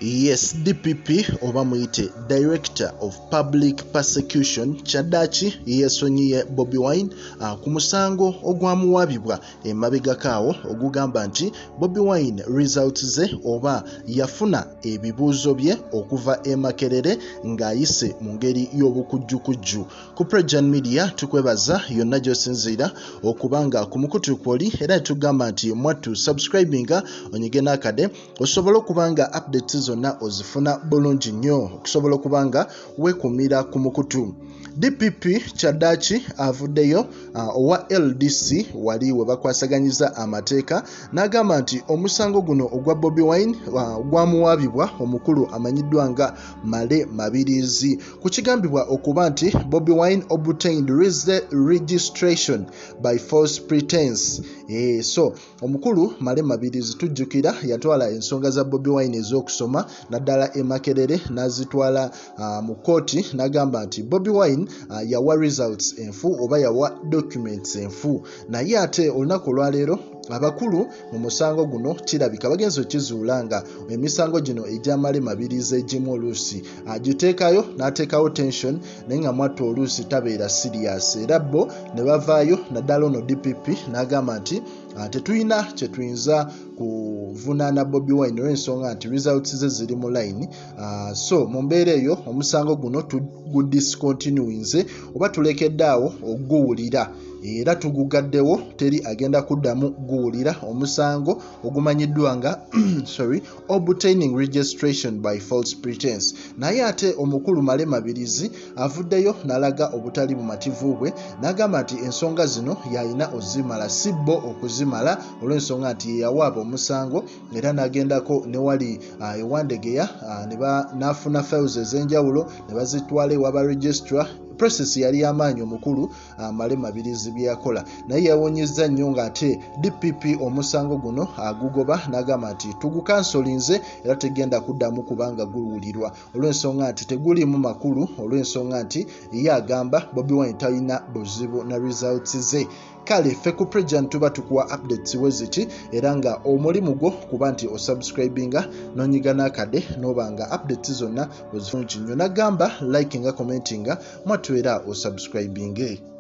Yes, DPP oba muyite Director of Public Prosecution Chadachi yesonyiye Bobi Wine ku musango ogwamuwabibwa emabegakaawo ogugamba nti Bobi Wine results ze oba yafuna ebibuuzo bye okuva Makerere ng'ayise mu ngeri y'obukujjukujju. Ku Prejant Media tukwebaza yonna gy'osinziira okubanga ku mukutu kwoli era tugamba nti mwattu subscribinga onyige n'akade osobola okubanga updates zonna ozifuna bulungi nnyo okusobola okubanga weekumira ku mukutu. DPP Chadachi avuddeyo owa LDC wali we bakwasaganyiza amateeka n'agamba nti omusango guno ogwa Bobi Wine gwamuwaabibwa omukulu amanyiddwa nga Male Mabirizi ku kigambibwa okuba nti Bobi Wine obtained registration by false pretense. So omukulu Male Mabirizi tujjukira yatwala ensonga za Bobi Wine ez'okusoma naddala Makerere n'azitwala mu kooti n'agamba nti Bobi Wine yawa results enfu oba yawa documents enfu, naye ate olunaku olwaleero abakulu mu musango guno kirabika bagenza okizuula nga emisango gino egya Male Mabirizi egimu oluusi agiteekayo n'ateekawo tension naye nga mwattu oluusi tabeera serious, era bo ne bavaayo naddala ono DPP n'agamba nti tetulina kye tuyinza kuvunaana Bobi Wine olw'ensonga nti results ze ziri mu line. So mu mbeera eyo omusango guno tugudiscontinuinze oba tulekeddaawo oguwulira era tugugaddewo teri agenda kuddamu guwulira omusango ogumanyiddwa nga obtaining registration by false pretense. Naye ate omukulu Male Mabirizi avuddeyo n'alaga obutali bumativu bwe n'agamba nti ensonga zino yalina ozimala si bo okuzimala olw'ensonga nti yeyawaaba omusango era n'agendako ne wali ewandegeya n'afuna files ez'enjawulo ne bazitwala ewa ba registrar. Process yali y'amaanyi omukulu Male Mabirizi bye yakola, naye yawonyezza nnyo ng'ate DPP omusango guno agugoba n'agamba nti tugukansolinze era tegenda kuddamu kubanga guwulirwa olw'ensonga nti teguliimu makulu olw'ensonga nti ye agamba Bobi Wine talina buzibu na results ze. Kale ffe ku Prejant tuba tukuwa updates we ziti era nga omulimu gwo kuba nti osubscribinga n'onyiga n'akade n'oba nga updates zonna ozifuna nnyo n'agamba likinga commentinga mwattu era osubscribinge.